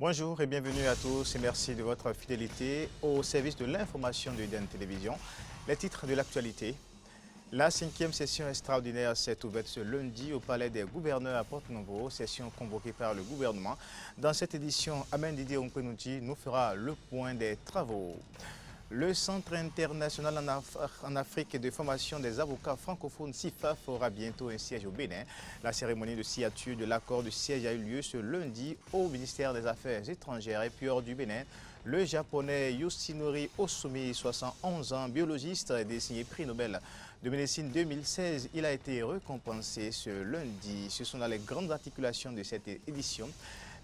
Bonjour et bienvenue à tous et merci de votre fidélité au service de l'information de UDN Télévision. Les titres de l'actualité. La 5e session extraordinaire s'est ouverte ce lundi au Palais des gouverneurs à Porte-Novo, session convoquée par le gouvernement. Dans cette édition, Amen Didier Onkwenoudji nous fera le point des travaux. Le Centre international en Afrique de formation des avocats francophones CIFAF aura bientôt un siège au Bénin. La cérémonie de signature de l'accord de siège a eu lieu ce lundi au ministère des Affaires étrangères. Et puis hors du Bénin, le japonais Yoshinori Osumi, 71 ans, biologiste, désigné prix Nobel de médecine 2016. Il a été récompensé ce lundi. Ce sont là les grandes articulations de cette édition.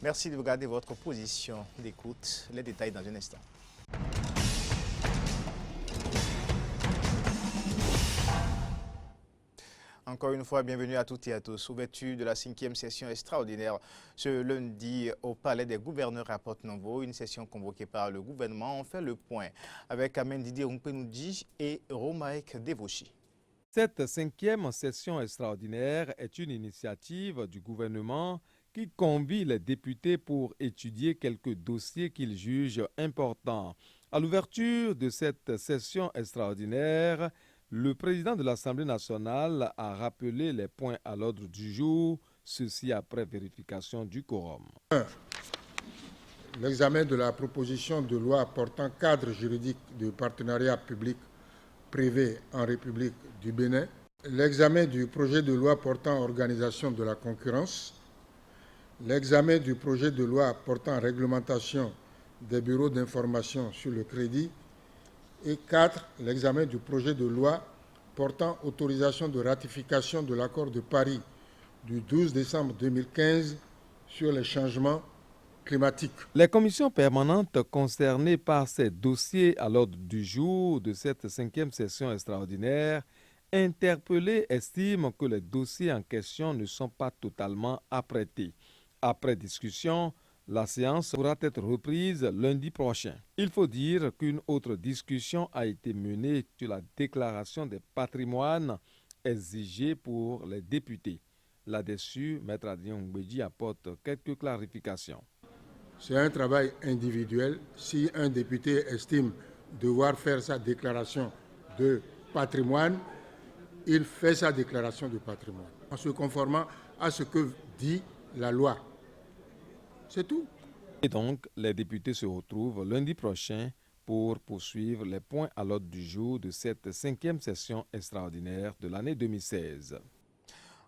Merci de regarder votre position d'écoute. Les détails dans un instant. Encore une fois, bienvenue à toutes et à tous. Ouverture de la 5e session extraordinaire ce lundi au Palais des gouverneurs à Porte-Novo, une session convoquée par le gouvernement. On fait le point avec Amen Didier Onkwenoudji et Romaek Devoshi. Cette 5e session extraordinaire est une initiative du gouvernement qui convie les députés pour étudier quelques dossiers qu'ils jugent importants. À l'ouverture de cette session extraordinaire, le président de l'Assemblée nationale a rappelé les points à l'ordre du jour, ceci après vérification du quorum. 1. L'examen de la proposition de loi portant cadre juridique de partenariat public-privé en République du Bénin. L'examen du projet de loi portant organisation de la concurrence. L'examen du projet de loi portant réglementation des bureaux d'information sur le crédit. Et 4. L'examen du projet de loi portant autorisation de ratification de l'accord de Paris du 12 décembre 2015 sur les changements climatiques. Les commissions permanentes concernées par ces dossiers à l'ordre du jour de cette 5e session extraordinaire, interpellées, estiment que les dossiers en question ne sont pas totalement apprêtés. Après discussion, la séance pourra être reprise lundi prochain. Il faut dire qu'une autre discussion a été menée sur la déclaration des patrimoines exigée pour les députés. Là-dessus, Maître Adrien Ngbeji apporte quelques clarifications. C'est un travail individuel. Si un député estime devoir faire sa déclaration de patrimoine, il fait sa déclaration de patrimoine en se conformant à ce que dit la loi. C'est tout. Et donc, les députés se retrouvent lundi prochain pour poursuivre les points à l'ordre du jour de cette 5e session extraordinaire de l'année 2016.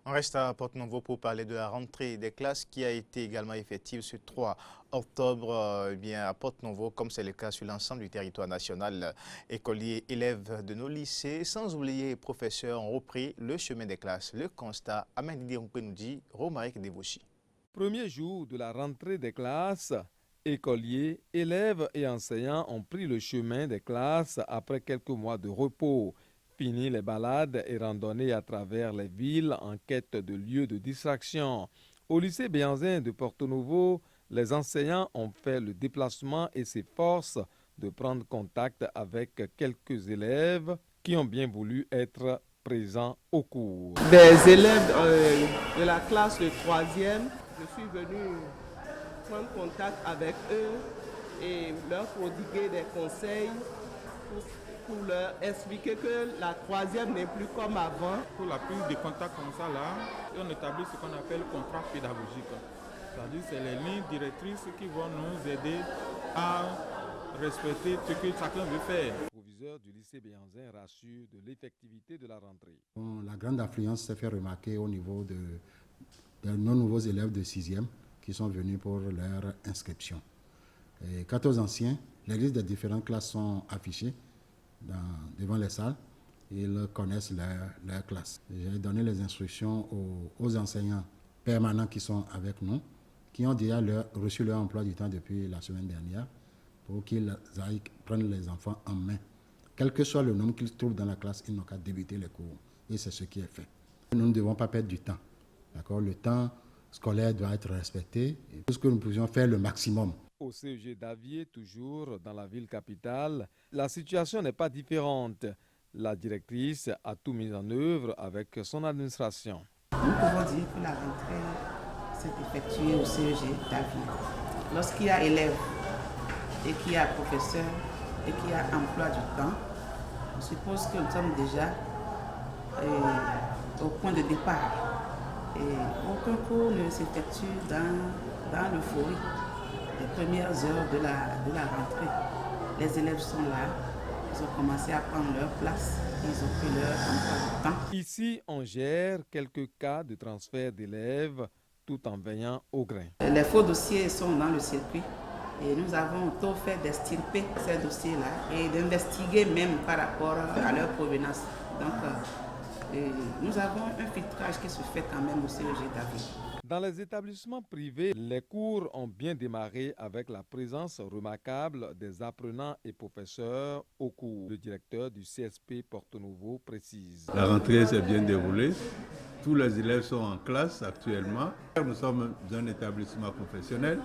On reste à Porte-Novo pour parler de la rentrée des classes qui a été également effective ce 3 octobre à Porte-Novo, comme c'est le cas sur l'ensemble du territoire national. Écoliers, élèves de nos lycées, sans oublier professeurs, ont repris le chemin des classes. Le constat, Amen Didier Onkwenoudji, Romaek Devoshi. Premier jour de la rentrée des classes, écoliers, élèves et enseignants ont pris le chemin des classes après quelques mois de repos. Fini les balades et randonnées à travers les villes en quête de lieux de distraction. Au lycée Béanzin de Porte-Novo, les enseignants ont fait le déplacement et s'efforcent de prendre contact avec quelques élèves qui ont bien voulu être présents au cours. Des élèves de la classe de 3e, je suis venu prendre contact avec eux et leur prodiguer des conseils pour leur expliquer que la 3e n'est plus comme avant. Pour la prise de contact comme ça là, on établit ce qu'on appelle contrat pédagogique. C'est-à-dire c'est les lignes directrices qui vont nous aider à respecter ce que chacun veut faire. Le proviseur du lycée Béanzin rassure de l'effectivité de la rentrée. La grande affluence s'est fait remarquer au niveau de nos nouveaux élèves de 6e qui sont venus pour leur inscription. Et quant aux anciens, les listes des différentes classes sont affichées devant les salles. Ils connaissent leur classe. J'ai donné les instructions aux enseignants permanents qui sont avec nous, qui ont déjà reçu leur emploi du temps depuis la semaine dernière, pour qu'ils aillent prendre les enfants en main. Quel que soit le nombre qu'ils trouvent dans la classe, ils n'ont qu'à débuter les cours. Et c'est ce qui est fait. Nous ne devons pas perdre du temps. D'accord? Le temps scolaire doit être respecté. Et tout ce que nous pouvions faire le maximum. Au CEG d'Avier, toujours dans la ville capitale, la situation n'est pas différente. La directrice a tout mis en œuvre avec son administration. Nous pouvons dire que la rentrée s'est effectuée au CEG d'Avier. Lorsqu'il y a élèves et qu'il y a professeur et qu'il y a emploi du temps, on suppose que nous sommes déjà au point de départ. Et aucun cours ne s'effectue dans l'euphorie des premières heures de la rentrée. Les élèves sont là, ils ont commencé à prendre leur place, ils ont pris leur emploi du temps. Ici, on gère quelques cas de transfert d'élèves tout en veillant au grain. Les faux dossiers sont dans le circuit et nous avons tôt fait d'extirper ces dossiers-là et d'investiguer même par rapport à leur provenance. Donc, nous avons un filtrage qui se fait quand même au CEG d'Aville. Dans les établissements privés, les cours ont bien démarré avec la présence remarquable des apprenants et professeurs au cours. Le directeur du CSP Porto Novo précise. La rentrée s'est bien déroulée. Tous les élèves sont en classe actuellement. Nous sommes un établissement professionnel.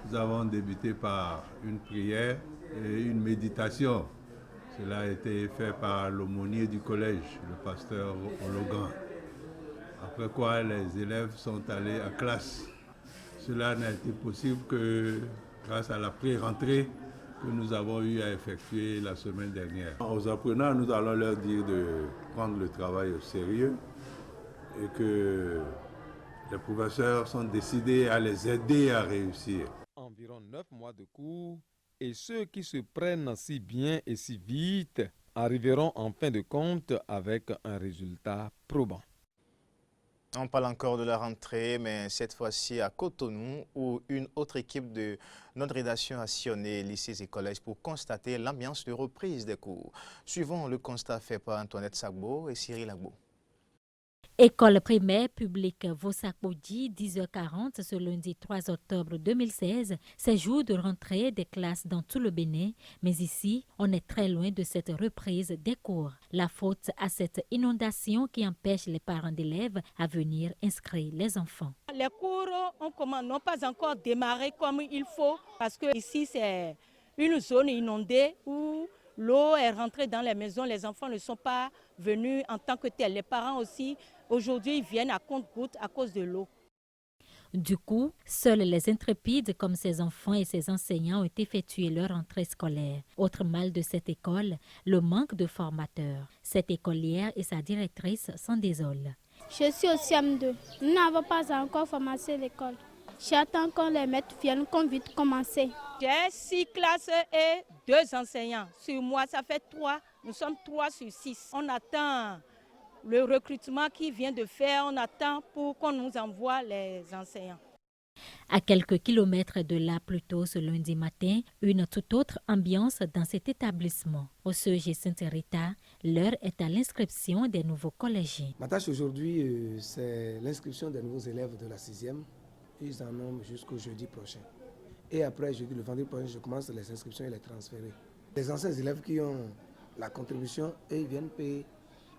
Nous avons débuté par une prière et une méditation. Cela a été fait par l'aumônier du collège, le pasteur Ologan. Après quoi, les élèves sont allés en classe. Cela n'a été possible que grâce à la pré-rentrée que nous avons eu à effectuer la semaine dernière. Aux apprenants, nous allons leur dire de prendre le travail au sérieux et que les professeurs sont décidés à les aider à réussir. Environ 9 mois de cours et ceux qui se prennent si bien et si vite arriveront en fin de compte avec un résultat probant. On parle encore de la rentrée, mais cette fois-ci à Cotonou, où une autre équipe de notre rédaction a sillonné lycées et collèges pour constater l'ambiance de reprise des cours. Suivons le constat fait par Antoinette Sagbo et Cyril Agbo. École primaire publique Vosakodi, 10h40 ce lundi 3 octobre 2016. C'est jour de rentrée des classes dans tout le Bénin, mais ici, on est très loin de cette reprise des cours. La faute à cette inondation qui empêche les parents d'élèves à venir inscrire les enfants. Les cours n'ont pas encore démarré comme il faut parce que ici c'est une zone inondée où l'eau est rentrée dans les maisons, les enfants ne sont pas venus en tant que tels. Les parents aussi, aujourd'hui, ils viennent à compte-gouttes à cause de l'eau. Du coup, seuls les intrépides comme ces enfants et ces enseignants ont effectué leur entrée scolaire. Autre mal de cette école, le manque de formateurs. Cette écolière et sa directrice s'en désolent. Je suis au CM2. Nous n'avons pas encore formaté l'école. J'attends qu'on les maîtres viennent, qu'on vite commencer. J'ai 6 classes et 2 enseignants. Sur moi, ça fait 3. Nous sommes 3 sur 6. On attend le recrutement qui vient de faire. On attend pour qu'on nous envoie les enseignants. À quelques kilomètres de là, plus tôt ce lundi matin, une toute autre ambiance dans cet établissement. Au CEG Sainte-Rita, l'heure est à l'inscription des nouveaux collégiens. Ma tâche aujourd'hui, c'est l'inscription des nouveaux élèves de la 6e. Ils en ont jusqu'au jeudi prochain. Et après, le vendredi prochain, je commence les inscriptions et les transférer. Les anciens élèves qui ont la contribution, eux, ils viennent payer.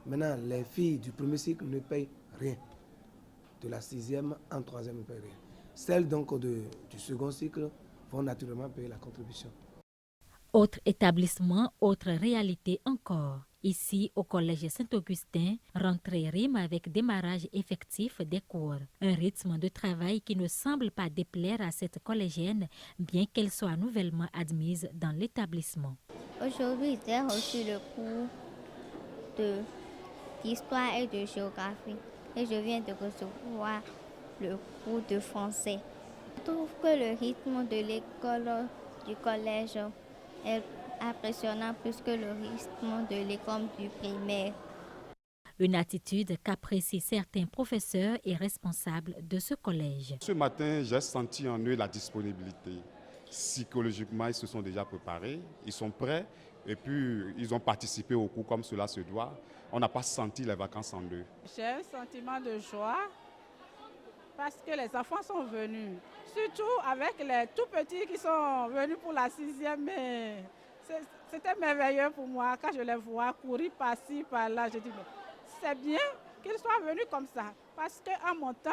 Maintenant, les filles du premier cycle ne payent rien. De la 6e en 3e ne payent rien. Celles donc du second cycle vont naturellement payer la contribution. Autre établissement, autre réalité encore. Ici, au collège Saint-Augustin, rentrée rime avec démarrage effectif des cours. Un rythme de travail qui ne semble pas déplaire à cette collégienne, bien qu'elle soit nouvellement admise dans l'établissement. Aujourd'hui, j'ai reçu le cours d'histoire et de géographie. Et je viens de recevoir le cours de français. Je trouve que le rythme de l'école, du collège, est impressionnant plus que le rythme de l'école du primaire. Une attitude qu'apprécient certains professeurs et responsables de ce collège. Ce matin, j'ai senti en eux la disponibilité. Psychologiquement, ils se sont déjà préparés, ils sont prêts et puis ils ont participé au cours comme cela se doit. On n'a pas senti les vacances en eux. J'ai un sentiment de joie parce que les enfants sont venus. Surtout avec les tout petits qui sont venus pour la 6e. Mais c'était merveilleux pour moi quand je les vois courir par-ci, par-là. Je dis, c'est bien qu'ils soient venus comme ça. Parce qu'à mon temps,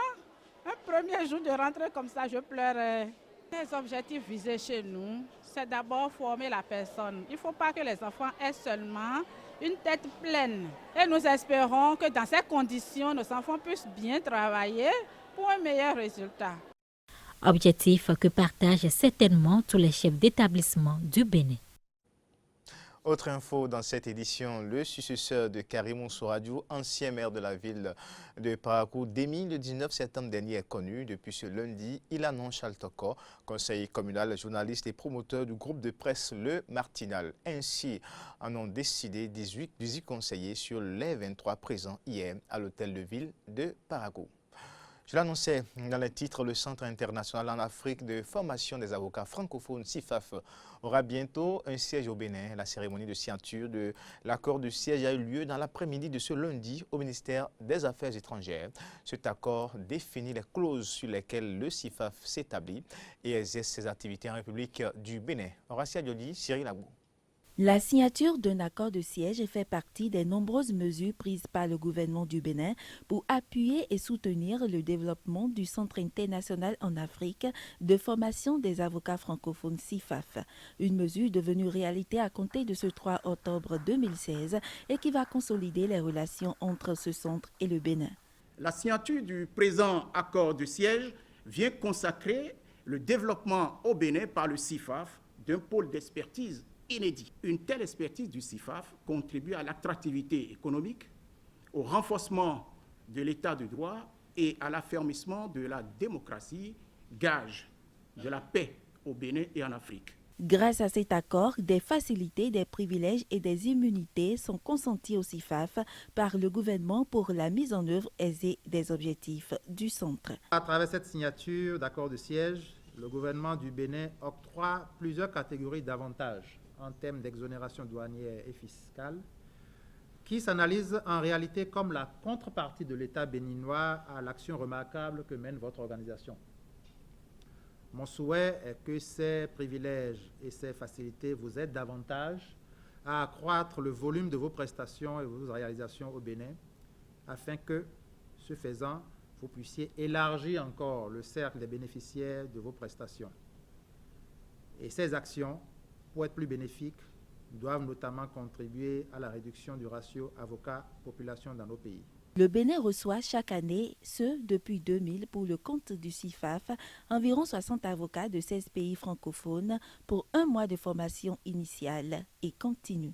un premier jour de rentrée comme ça, je pleurais. Les objectifs visés chez nous, c'est d'abord former la personne. Il ne faut pas que les enfants aient seulement une tête pleine. Et nous espérons que dans ces conditions, nos enfants puissent bien travailler pour un meilleur résultat. Objectif que partagent certainement tous les chefs d'établissement du Bénin. Autre info dans cette édition, le successeur de Karim Ounsouradjou, ancien maire de la ville de Parakou, démis le 19 septembre dernier est connu. Depuis ce lundi, il annonce Chaltoko, conseiller communal, journaliste et promoteur du groupe de presse Le Martinal. Ainsi en ont décidé 18 conseillers sur les 23 présents hier à l'hôtel de ville de Parakou. Je l'annonçais dans les titres, le Centre international en Afrique de formation des avocats francophones CIFAF aura bientôt un siège au Bénin. La cérémonie de signature de l'accord de siège a eu lieu dans l'après-midi de ce lundi au ministère des Affaires étrangères. Cet accord définit les clauses sur lesquelles le CIFAF s'établit et exerce ses activités en République du Bénin. Horacia Diodi, Cyril Abou. La signature d'un accord de siège fait partie des nombreuses mesures prises par le gouvernement du Bénin pour appuyer et soutenir le développement du Centre international en Afrique de formation des avocats francophones CIFAF. Une mesure devenue réalité à compter de ce 3 octobre 2016 et qui va consolider les relations entre ce centre et le Bénin. La signature du présent accord de siège vient consacrer le développement au Bénin par le CIFAF d'un pôle d'expertise inédit. Une telle expertise du CIFAF contribue à l'attractivité économique, au renforcement de l'état de droit et à l'affermissement de la démocratie, gage de la paix au Bénin et en Afrique. Grâce à cet accord, des facilités, des privilèges et des immunités sont consentis au CIFAF par le gouvernement pour la mise en œuvre aisée des objectifs du centre. À travers cette signature d'accord de siège, le gouvernement du Bénin octroie plusieurs catégories d'avantages en termes d'exonération douanière et fiscale, qui s'analyse en réalité comme la contrepartie de l'État béninois à l'action remarquable que mène votre organisation. Mon souhait est que ces privilèges et ces facilités vous aident davantage à accroître le volume de vos prestations et vos réalisations au Bénin, afin que, ce faisant, vous puissiez élargir encore le cercle des bénéficiaires de vos prestations. Et ces actions, pour être plus bénéfiques, doivent notamment contribuer à la réduction du ratio avocat-population dans nos pays. Le Bénin reçoit chaque année, depuis 2000, pour le compte du CIFAF, environ 60 avocats de 16 pays francophones pour un mois de formation initiale et continue.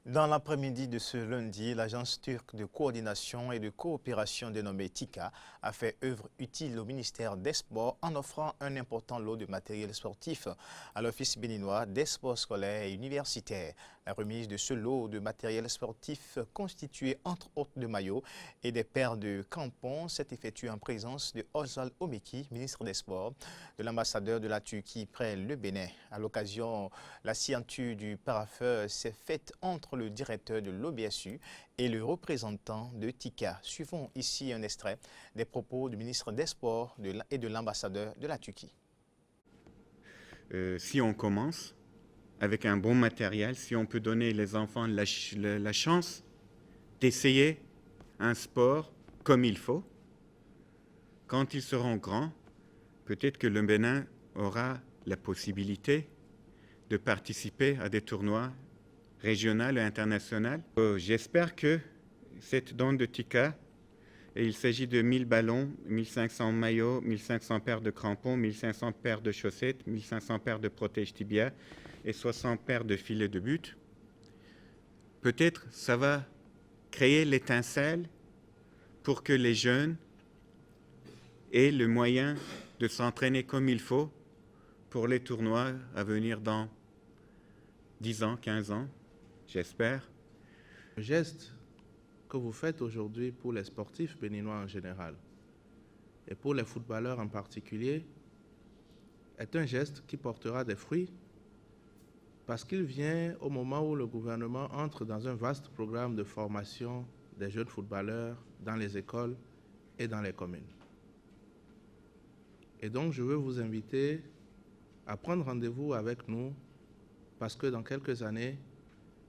Dans l'après-midi de ce lundi, l'agence turque de coordination et de coopération dénommée TICA a fait œuvre utile au ministère des Sports en offrant un important lot de matériel sportif à l'Office béninois des sports scolaires et universitaires. La remise de ce lot de matériel sportif constitué entre autres de maillots et des paires de crampons s'est effectuée en présence de Ozal Omeki, ministre des Sports, de l'ambassadeur de la Turquie près le Bénin. À l'occasion, la signature du parapheur s'est faite entre le directeur de l'OBSU et le représentant de TICA. Suivons ici un extrait des propos du ministre des Sports et de l'ambassadeur de la Turquie. Si on commence avec un bon matériel, si on peut donner les enfants la chance d'essayer un sport comme il faut, quand ils seront grands, peut-être que le Bénin aura la possibilité de participer à des tournois régionaux et internationaux. J'espère que cette don de TICA, et il s'agit de 1000 ballons, 1500 maillots, 1500 paires de crampons, 1500 paires de chaussettes, 1500 paires de protège tibia et 60 paires de filets de but. Peut-être ça va créer l'étincelle pour que les jeunes aient le moyen de s'entraîner comme il faut pour les tournois à venir dans 10 ans, 15 ans, j'espère. Le geste que vous faites aujourd'hui pour les sportifs béninois en général et pour les footballeurs en particulier est un geste qui portera des fruits parce qu'il vient au moment où le gouvernement entre dans un vaste programme de formation des jeunes footballeurs dans les écoles et dans les communes. Et donc, je veux vous inviter à prendre rendez-vous avec nous parce que dans quelques années,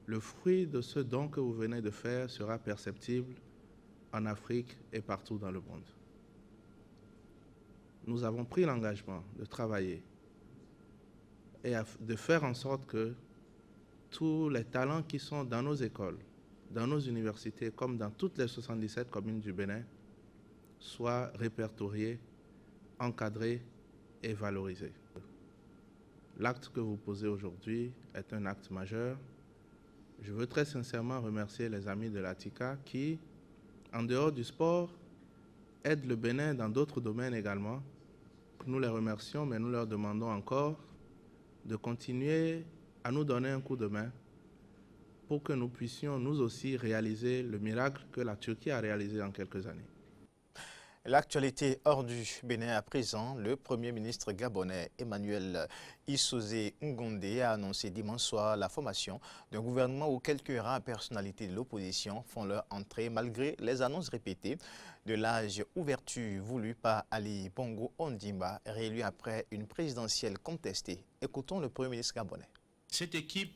le fruit de ce don que vous venez de faire sera perceptible en Afrique et partout dans le monde. Nous avons pris l'engagement de travailler et de faire en sorte que tous les talents qui sont dans nos écoles, dans nos universités, comme dans toutes les 77 communes du Bénin, soient répertoriés encadrés et valorisés. L'acte que vous posez aujourd'hui est un acte majeur. Je veux très sincèrement remercier les amis de l'ATICA qui, en dehors du sport, aident le Bénin dans d'autres domaines également. Nous les remercions, mais nous leur demandons encore de continuer à nous donner un coup de main pour que nous puissions nous aussi réaliser le miracle que la Turquie a réalisé en quelques années. L'actualité hors du Bénin à présent, le Premier ministre gabonais Emmanuel Issoze Ngondé a annoncé dimanche soir la formation d'un gouvernement où quelques rares personnalités de l'opposition font leur entrée malgré les annonces répétées de l'âge ouverture voulu par Ali Bongo Ondimba, réélu après une présidentielle contestée. Écoutons le Premier ministre gabonais. Cette équipe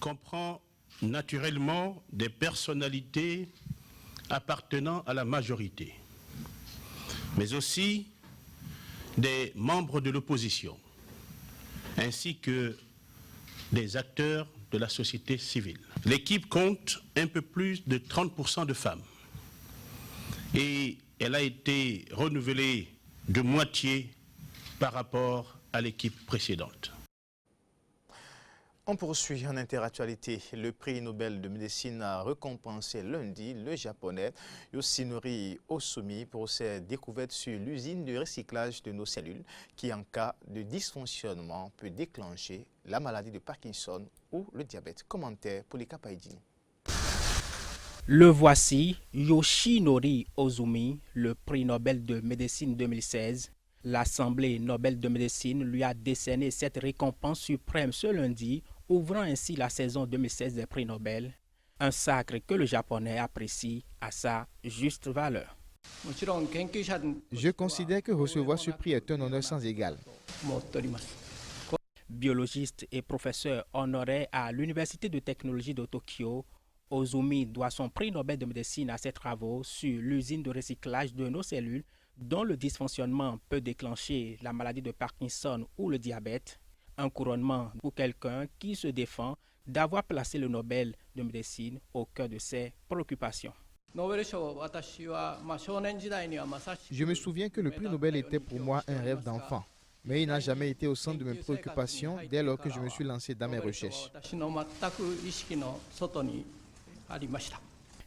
comprend naturellement des personnalités appartenant à la majorité, mais aussi des membres de l'opposition, ainsi que des acteurs de la société civile. L'équipe compte un peu plus de 30% de femmes et elle a été renouvelée de moitié par rapport à l'équipe précédente. On poursuit en interactualité. Le prix Nobel de médecine a récompensé lundi le japonais Yoshinori Ohsumi pour ses découvertes sur l'usine de recyclage de nos cellules qui, en cas de dysfonctionnement, peut déclencher la maladie de Parkinson ou le diabète. Commentaire Polika Paidini. Le voici, Yoshinori Ohsumi, le prix Nobel de médecine 2016. L'Assemblée Nobel de médecine lui a décerné cette récompense suprême ce lundi, ouvrant ainsi la saison 2016 des prix Nobel, un sacre que le Japonais apprécie à sa juste valeur. Je considère que recevoir ce prix est un honneur sans égal. Biologiste et professeur honoraire à l'Université de technologie de Tokyo, Ohsumi doit son prix Nobel de médecine à ses travaux sur l'usine de recyclage de nos cellules dont le dysfonctionnement peut déclencher la maladie de Parkinson ou le diabète. Un couronnement pour quelqu'un qui se défend d'avoir placé le Nobel de médecine au cœur de ses préoccupations. Je me souviens que le prix Nobel était pour moi un rêve d'enfant, mais il n'a jamais été au centre de mes préoccupations dès lors que je me suis lancé dans mes recherches.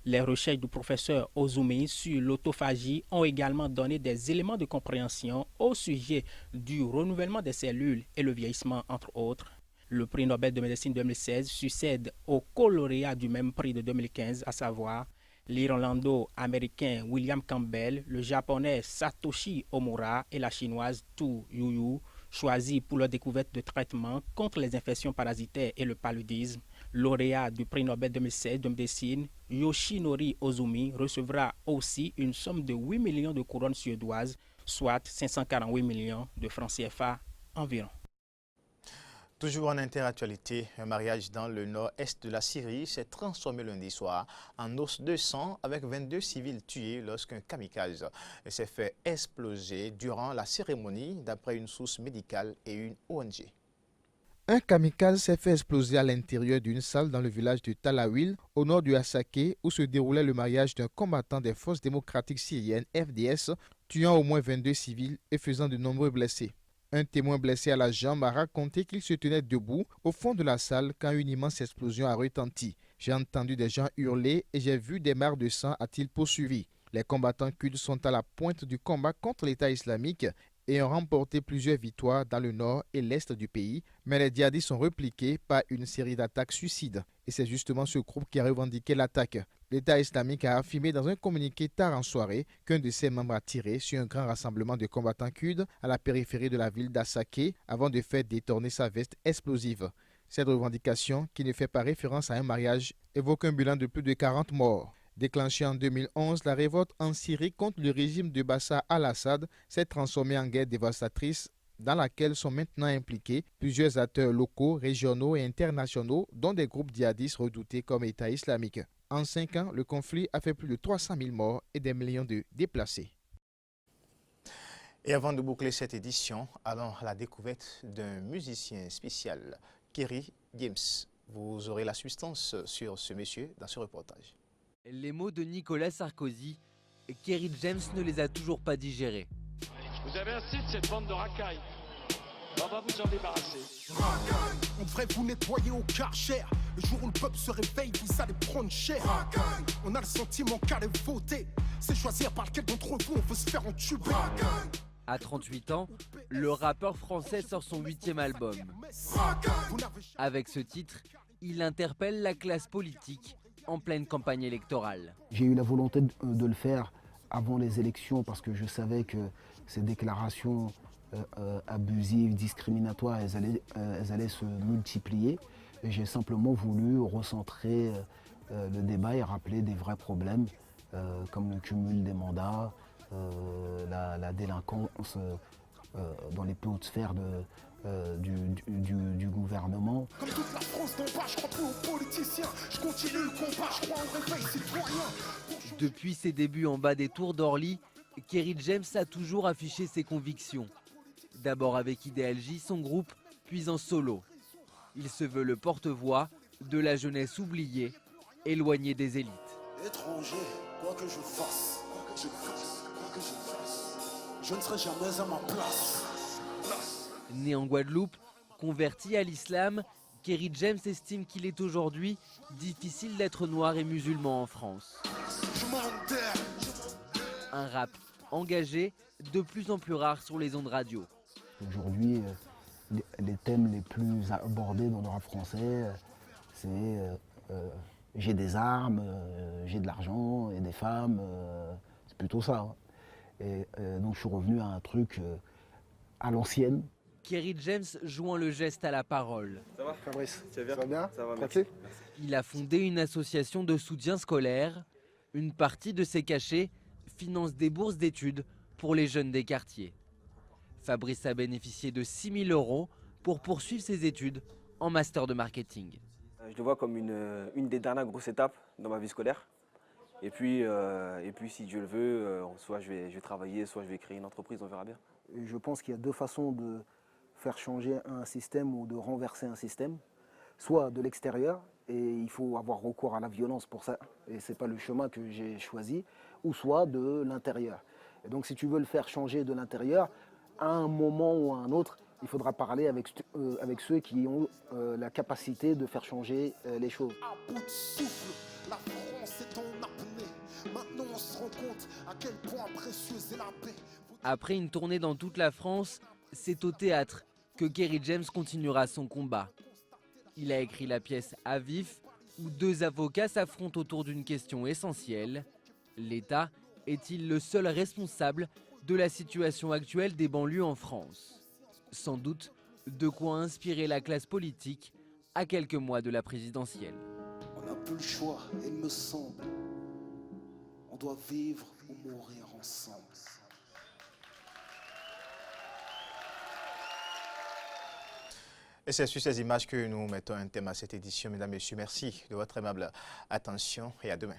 Les recherches du professeur Ohsumi sur l'autophagie ont également donné des éléments de compréhension au sujet du renouvellement des cellules et le vieillissement, entre autres. Le prix Nobel de médecine 2016 succède au co-lauréat du même prix de 2015, à savoir l'Irlando-américain William Campbell, le japonais Satoshi Omura et la chinoise Tu Youyou, choisis pour leur découverte de traitements contre les infections parasitaires et le paludisme. Lauréat du prix Nobel 2016 de médecine, Yoshinori Ohsumi recevra aussi une somme de 8 millions de couronnes suédoises, soit 548 millions de francs CFA environ. Toujours en interactualité, un mariage dans le nord-est de la Syrie s'est transformé lundi soir en os de sang avec 22 civils tués lorsqu'un kamikaze s'est fait exploser durant la cérémonie d'après une source médicale et une ONG. Un kamikaze s'est fait exploser à l'intérieur d'une salle dans le village de Talawil, au nord du Hasakeh, où se déroulait le mariage d'un combattant des forces démocratiques syriennes, FDS, tuant au moins 22 civils et faisant de nombreux blessés. Un témoin blessé à la jambe a raconté qu'il se tenait debout au fond de la salle quand une immense explosion a retenti. J'ai entendu des gens hurler et j'ai vu des mares de sang, a-t-il poursuivi. Les combattants kurdes sont à la pointe du combat contre l'État islamique et ont remporté plusieurs victoires dans le nord et l'est du pays, mais les djihadistes sont repliqués par une série d'attaques suicides. Et c'est justement ce groupe qui a revendiqué l'attaque. L'État islamique a affirmé dans un communiqué tard en soirée qu'un de ses membres a tiré sur un grand rassemblement de combattants kurdes à la périphérie de la ville d'Hasakeh avant de faire détourner sa veste explosive. Cette revendication, qui ne fait pas référence à un mariage, évoque un bilan de plus de 40 morts. Déclenchée en 2011, la révolte en Syrie contre le régime de Bachar al-Assad s'est transformée en guerre dévastatrice dans laquelle sont maintenant impliqués plusieurs acteurs locaux, régionaux et internationaux, dont des groupes djihadistes redoutés comme État islamique. En 5 ans, le conflit a fait plus de 300 000 morts et des millions de déplacés. Et avant de boucler cette édition, allons à la découverte d'un musicien spécial, Kerry James. Vous aurez la substance sur ce monsieur dans ce reportage. Les mots de Nicolas Sarkozy, Kerry James ne les a toujours pas digérés. Vous avez assez de cette bande de racailles. On va vous en débarrasser. On devrait vous nettoyer au Karcher. Le jour où le peuple se réveille, vous allez prendre cher. On a le sentiment qu'aller voter, c'est choisir par lequel d'entre vous on veut se faire entuber. À 38 ans, le rappeur français sort son 8e album. Avec ce titre, il interpelle la classe politique en pleine campagne électorale. J'ai eu la volonté de le faire avant les élections parce que je savais que ces déclarations abusives, discriminatoires, elles allaient se multiplier. Et j'ai simplement voulu recentrer le débat et rappeler des vrais problèmes comme le cumul des mandats, la délinquance dans les plus hautes sphères du gouvernement. Comme toute la France d'en bas, je crois plus aux politiciens. Je continue le combat, je crois au réveil citoyen. Depuis ses débuts en bas des tours d'Orly, Kerry James a toujours affiché ses convictions. D'abord avec Idéal J, son groupe, puis en solo. Il se veut le porte-voix de la jeunesse oubliée, éloignée des élites. Étranger, quoi que je fasse, quoi que je fasse, quoi que je fasse, je ne serai jamais à ma place. Né en Guadeloupe, converti à l'islam, Kerry James estime qu'il est aujourd'hui difficile d'être noir et musulman en France. Un rap engagé, de plus en plus rare sur les ondes radio. Aujourd'hui, les thèmes les plus abordés dans le rap français, c'est j'ai des armes, j'ai de l'argent et des femmes, c'est plutôt ça. Hein. Et donc je suis revenu à un truc à l'ancienne. Kerry James jouant le geste à la parole. Ça va Fabrice, ça va bien? Ça va, merci. Il a fondé une association de soutien scolaire. Une partie de ses cachets finance des bourses d'études pour les jeunes des quartiers. Fabrice a bénéficié de 6 000 € pour poursuivre ses études en master de marketing. Je le vois comme une des dernières grosses étapes dans ma vie scolaire. Et puis si Dieu le veut, soit je vais travailler, soit je vais créer une entreprise, on verra bien. Je pense qu'il y a deux façons de faire changer un système ou de renverser un système. Soit de l'extérieur, et il faut avoir recours à la violence pour ça, et ce n'est pas le chemin que j'ai choisi, ou soit de l'intérieur. Et donc si tu veux le faire changer de l'intérieur, à un moment ou à un autre, il faudra parler avec ceux qui ont la capacité de faire changer les choses. À bout de souffle, la France est en apnée. Maintenant on se rend compte à quel point précieuse est la paix. Après une tournée dans toute la France, c'est au théâtre que Kerry James continuera son combat. Il a écrit la pièce À vif, où deux avocats s'affrontent autour d'une question essentielle. L'État est-il le seul responsable de la situation actuelle des banlieues en France? Sans doute de quoi inspirer la classe politique à quelques mois de la présidentielle. On n'a plus le choix, il me semble. On doit vivre ou mourir ensemble. Et c'est sur ces images que nous mettons un thème à cette édition. Mesdames et messieurs, merci de votre aimable attention et à demain.